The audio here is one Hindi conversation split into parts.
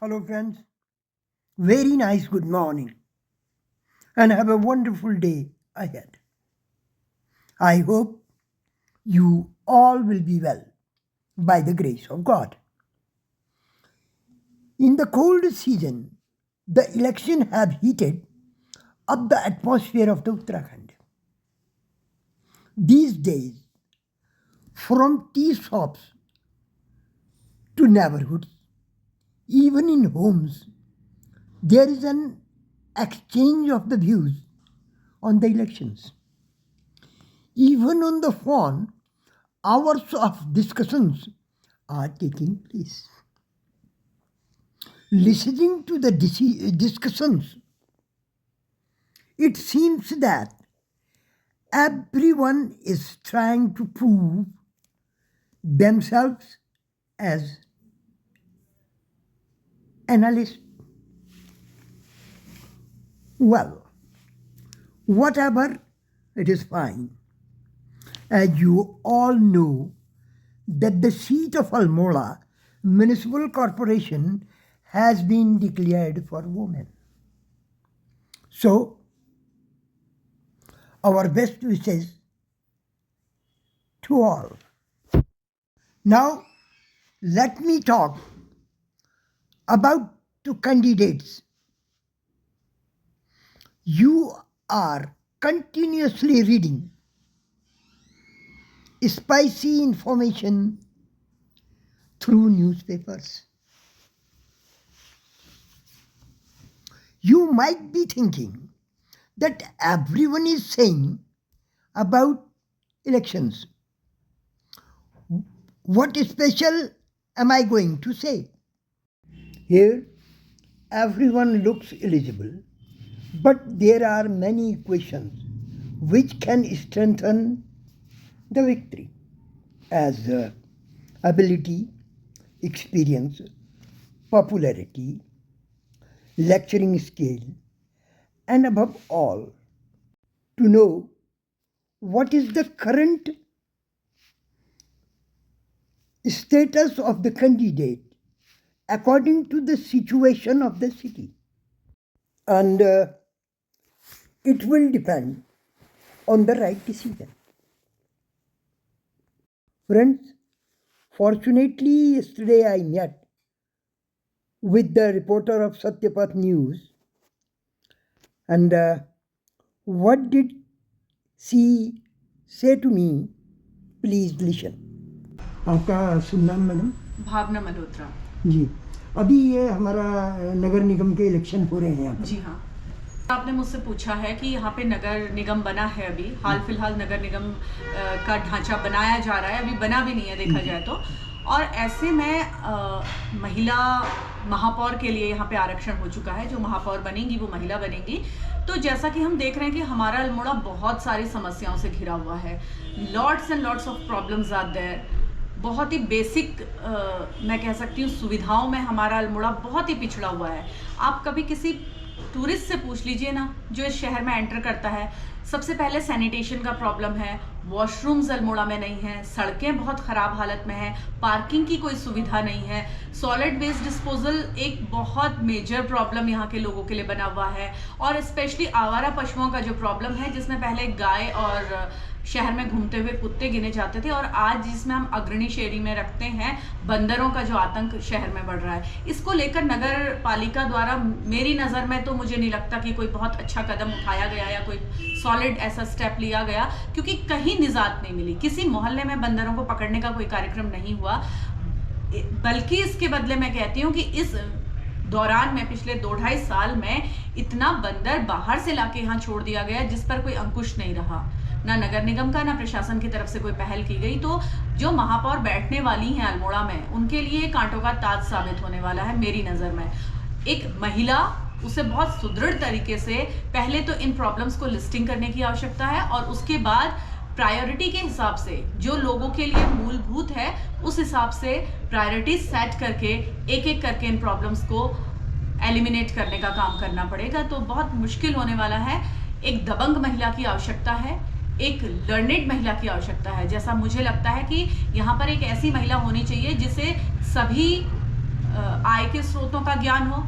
Hello, friends. Very nice good morning, and have a wonderful day ahead. I hope you all will be well by the grace of God. In the cold season, the election have heated up the atmosphere of the Uttarakhand. These days, from tea shops to neighborhoods, even in homes, there is an exchange of the views on the elections. Even on the phone, hours of discussions are taking place. Listening to the discussions, it seems that everyone is trying to prove themselves as analysts. Well, whatever, it is fine. As you all know, that the seat of Almora Municipal Corporation has been declared for women. So, our best wishes to all. Now, let me talk about the candidates. You are continuously reading spicy information through newspapers. You might be thinking that everyone is saying about elections. What special am I going to say? Here, everyone looks eligible, but there are many questions which can strengthen the victory, as ability, experience, popularity, lecturing skill, and above all, to know what is the current status of the candidate according to the situation of the city. And it will depend on the right decision. Friends, fortunately, yesterday I met with the reporter of Satyapath News, and what did she say to me? Please listen. आपका शुभ नाम मैडम? भावना मल्होत्रा जी, अभी ये हमारा नगर निगम के इलेक्शन हो रहे हैं यहाँ पर। जी हाँ, आपने मुझसे पूछा है कि यहाँ पे नगर निगम बना है, अभी हाल फिलहाल नगर निगम का ढांचा बनाया जा रहा है, अभी बना भी नहीं है देखा जाए तो। और ऐसे में महिला महापौर के लिए यहाँ पे आरक्षण हो चुका है, जो महापौर बनेंगी वो महिला बनेंगी। तो जैसा कि हम देख रहे हैं कि हमारा अल्मोड़ा बहुत सारी समस्याओं से घिरा हुआ है, lots and lots of problems are there. बहुत ही बेसिक मैं कह सकती हूँ सुविधाओं में हमारा अल्मोड़ा बहुत ही पिछड़ा हुआ है। आप कभी किसी टूरिस्ट से पूछ लीजिए ना जो इस शहर में एंटर करता है, सबसे पहले सैनिटेशन का प्रॉब्लम है, वॉशरूम्स अल्मोड़ा में नहीं है, सड़कें बहुत ख़राब हालत में हैं, पार्किंग की कोई सुविधा नहीं है, सॉलिड वेस्ट डिस्पोजल एक बहुत मेजर प्रॉब्लम यहाँ के लोगों के लिए बना हुआ है। और स्पेशली आवारा पशुओं का जो प्रॉब्लम है, जिसमें पहले गाय और शहर में घूमते हुए कुत्ते गिने जाते थे, और आज जिसमें हम अग्रणी श्रेणी में रखते हैं बंदरों का जो आतंक शहर में बढ़ रहा है, इसको लेकर नगर पालिका द्वारा मेरी नज़र में तो मुझे नहीं लगता कि कोई बहुत अच्छा कदम उठाया गया या कोई सॉलिड ऐसा स्टेप लिया गया, क्योंकि कहीं निजात नहीं मिली। किसी मोहल्ले में बंदरों को पकड़ने का कोई कार्यक्रम नहीं हुआ, बल्कि इसके बदले मैं कहती हूँ कि इस दौरान में पिछले 2-2.5 साल में इतना बंदर बाहर से लाके यहाँ छोड़ दिया गया जिस पर कोई अंकुश नहीं रहा, ना नगर निगम का ना प्रशासन की तरफ से कोई पहल की गई। तो जो महापौर बैठने वाली हैं अल्मोड़ा में, उनके लिए कांटों का ताज साबित होने वाला है मेरी नज़र में। एक महिला, उसे बहुत सुदृढ़ तरीके से पहले तो इन प्रॉब्लम्स को लिस्टिंग करने की आवश्यकता है, और उसके बाद प्रायोरिटी के हिसाब से जो लोगों के लिए मूलभूत है उस हिसाब से प्रायोरिटी सेट करके एक एक करके इन प्रॉब्लम्स को एलिमिनेट करने का काम करना पड़ेगा। तो बहुत मुश्किल होने वाला है। एक दबंग महिला की आवश्यकता है, एक लर्नेड महिला की आवश्यकता है। जैसा मुझे लगता है कि यहाँ पर एक ऐसी महिला होनी चाहिए जिसे सभी आय के स्रोतों का ज्ञान हो,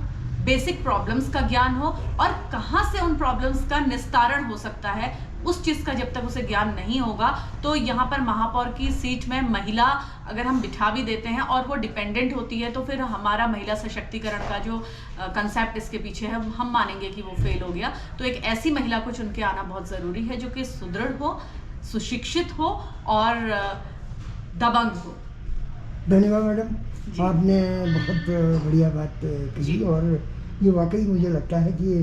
बेसिक प्रॉब्लम्स का ज्ञान हो और कहाँ से उन प्रॉब्लम्स का निस्तारण हो सकता है, उस चीज़ का जब तक उसे ज्ञान नहीं होगा तो यहाँ पर महापौर की सीट में महिला अगर हम बिठा भी देते हैं और वो डिपेंडेंट होती है तो फिर हमारा महिला सशक्तिकरण का जो कंसेप्ट इसके पीछे है हम मानेंगे कि वो फेल हो गया। तो एक ऐसी महिला को चुन के आना बहुत ज़रूरी है जो कि सुदृढ़ हो, सुशिक्षित हो और दबंग हो। धन्यवाद मैडम, आपने बहुत बढ़िया बात कही और ये वाकई मुझे लगता है कि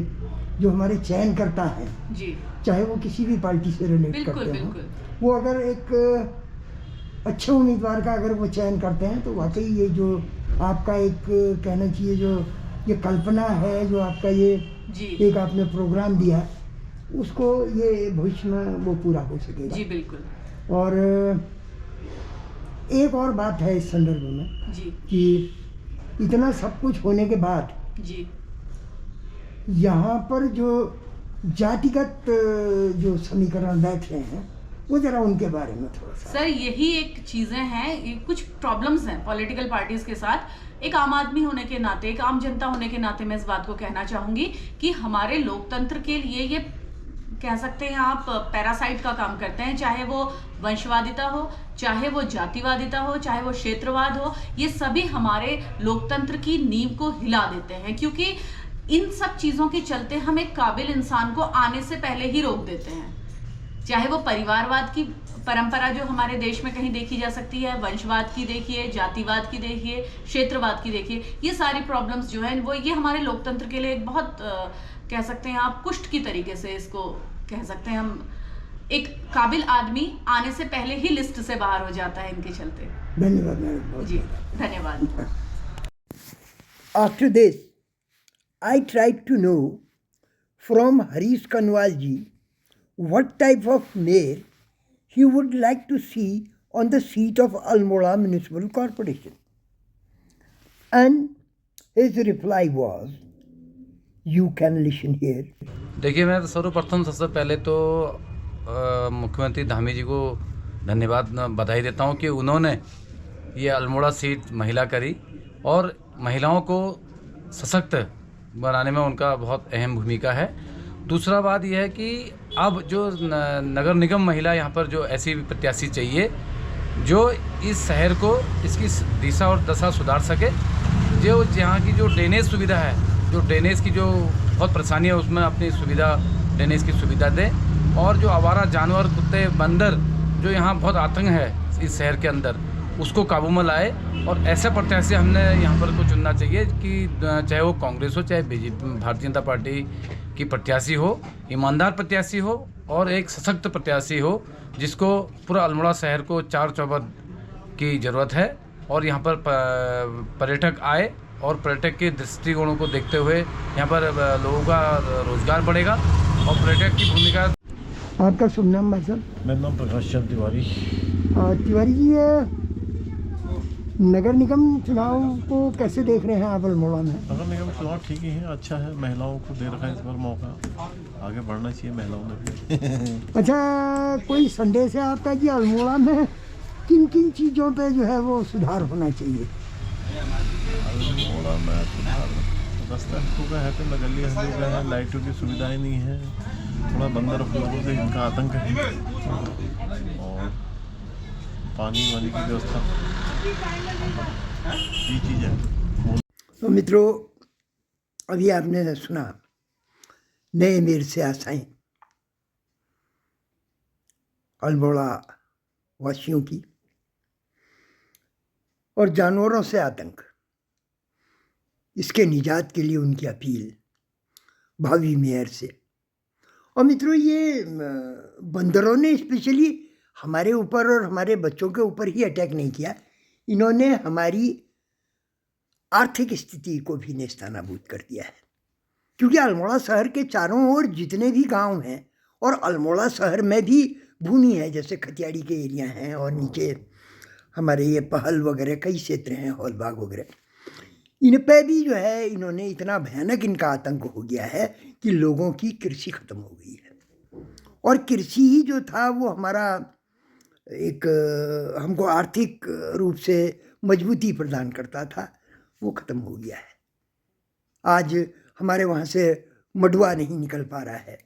जो हमारे चयन करता है जी, चाहे वो किसी भी पार्टी से रिलेट बिल्कुल करते हो, बिल्कुल, वो अगर एक अच्छे उम्मीदवार का अगर वो चयन करते हैं तो वाकई ये जो आपका एक कहना चाहिए जो ये कल्पना है, जो आपका ये जी एक आपने प्रोग्राम दिया, उसको ये भविष्य में वो पूरा हो सकेगा। जी बिल्कुल। और एक और बात है इस संदर्भ में जी कि इतना सब कुछ होने के बाद जी यहाँ पर जो जातिगत जो समीकरण बैठ रहे हैं वो जरा उनके बारे में थोड़ा सा। सर यही एक चीज़ें हैं, ये कुछ प्रॉब्लम्स हैं पॉलिटिकल पार्टीज के साथ। एक आम आदमी होने के नाते, एक आम जनता होने के नाते मैं इस बात को कहना चाहूँगी कि हमारे लोकतंत्र के लिए ये कह सकते हैं आप पैरासाइट का काम करते हैं, चाहे वो वंशवादिता हो, चाहे वो जातिवादिता हो, चाहे वो क्षेत्रवाद हो, ये सभी हमारे लोकतंत्र की नींव को हिला देते हैं क्योंकि इन सब चीज़ों के चलते हम एक काबिल इंसान को आने से पहले ही रोक देते हैं। चाहे वो परिवारवाद की परंपरा जो हमारे देश में कहीं देखी जा सकती है, वंशवाद की देखिए, जातिवाद की देखिए, क्षेत्रवाद की देखिए, ये सारी प्रॉब्लम्स जो हैं वो ये हमारे लोकतंत्र के लिए एक बहुत कह सकते हैं आप कुष्ठ की तरीके से इसको कह सकते हैं हम, एक काबिल आदमी आने से पहले ही लिस्ट से बाहर हो जाता है इनके चलते। धन्यवाद मैडम। जी धन्यवाद। After this I tried to know from Harish Kanwal ji what type of mayor he would like to see on the seat of Almora Municipal Corporation. And his reply was, you can listen here. देखिए, मैं सर्वप्रथम सबसे पहले तो मुख्यमंत्री धामी जी को धन्यवाद बधाई देता हूं कि उन्होंने ये अल्मोड़ा सीट महिला करी और महिलाओं को सशक्त बनाने में उनका बहुत अहम भूमिका है। दूसरा बात यह है कि अब जो नगर निगम महिला यहाँ पर जो ऐसी प्रत्याशी चाहिए जो इस शहर को इसकी दिशा और दशा सुधार सके, जो यहाँ की जो ड्रेनेज सुविधा है, जो ड्रेनेज की जो बहुत परेशानी है उसमें अपनी सुविधा, ड्रेनेज की सुविधा दे और जो आवारा जानवर, कुत्ते, बंदर जो यहाँ बहुत आतंक है इस शहर के अंदर, उसको काबू में लाए। और ऐसे प्रत्याशी हमने यहाँ पर को चुनना चाहिए कि चाहे वो कांग्रेस हो, चाहे बीजेपी, भारतीय जनता पार्टी की प्रत्याशी हो, ईमानदार प्रत्याशी हो और एक सशक्त प्रत्याशी हो जिसको पूरा अल्मोड़ा शहर को चार चौबंद की ज़रूरत है। और यहाँ पर पर्यटक आए और पर्यटक के दृष्टिकोणों को देखते हुए यहाँ पर लोगों का रोजगार बढ़ेगा और पर्यटक की भूमिका। आपका शुभ नाम भाई साहब? मेरा नाम प्रकाश चंद तिवारी। तिवारी जी, ये नगर निगम चुनाव को कैसे देख रहे हैं आप अल्मोड़ा में? नगर निगम चुनाव ठीक ही है, अच्छा है, महिलाओं को दे रखा है इस बार मौका, आगे बढ़ना चाहिए महिलाओं में भी। अच्छा, कोई संदेश है आपका कि अल्मोड़ा में किन किन चीज़ों पे जो है वो सुधार होना चाहिए? अल्मोड़ा में सुधार, रास्ता टूटा है तो गली हो गए हैं, लाइटों की सुविधाएं नहीं है, थोड़ा बंदर लोगों से इनका आतंक है और पानी वानी की व्यवस्था, ये चीज़ है। तो मित्रों, अभी आपने सुना नए मेयर से आशाएं अल्मोड़ा वासियों की और जानवरों से आतंक, इसके निजात के लिए उनकी अपील भावी मेयर से। और मित्रों, ये बंदरों ने स्पेशली हमारे ऊपर और हमारे बच्चों के ऊपर ही अटैक नहीं किया, इन्होंने हमारी आर्थिक स्थिति को भी नेस्तनाबूद कर दिया है। क्योंकि अल्मोड़ा शहर के चारों ओर जितने भी गांव हैं और अल्मोड़ा शहर में भी भूमि है, जैसे खतियाड़ी के एरिया हैं और नीचे हमारे ये पहल वगैरह कई क्षेत्र हैं, हॉलबाग वगैरह, इन पे भी जो है इन्होंने इतना भयानक इनका आतंक हो गया है कि लोगों की कृषि ख़त्म हो गई है। और कृषि ही जो था वो हमारा एक हमको आर्थिक रूप से मजबूती प्रदान करता था, वो ख़त्म हो गया है। आज हमारे वहाँ से मडुआ नहीं निकल पा रहा है।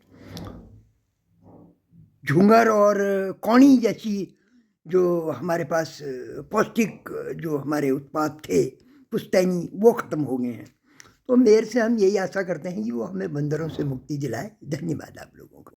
झूंगर और कौनी जैसी जो हमारे पास पौष्टिक जो हमारे उत्पाद थे, पुश्तैनी, वो ख़त्म हो गए हैं। तो मेयर से हम यही आशा करते हैं कि वो हमें बंदरों से मुक्ति दिलाए। धन्यवाद आप लोगों को।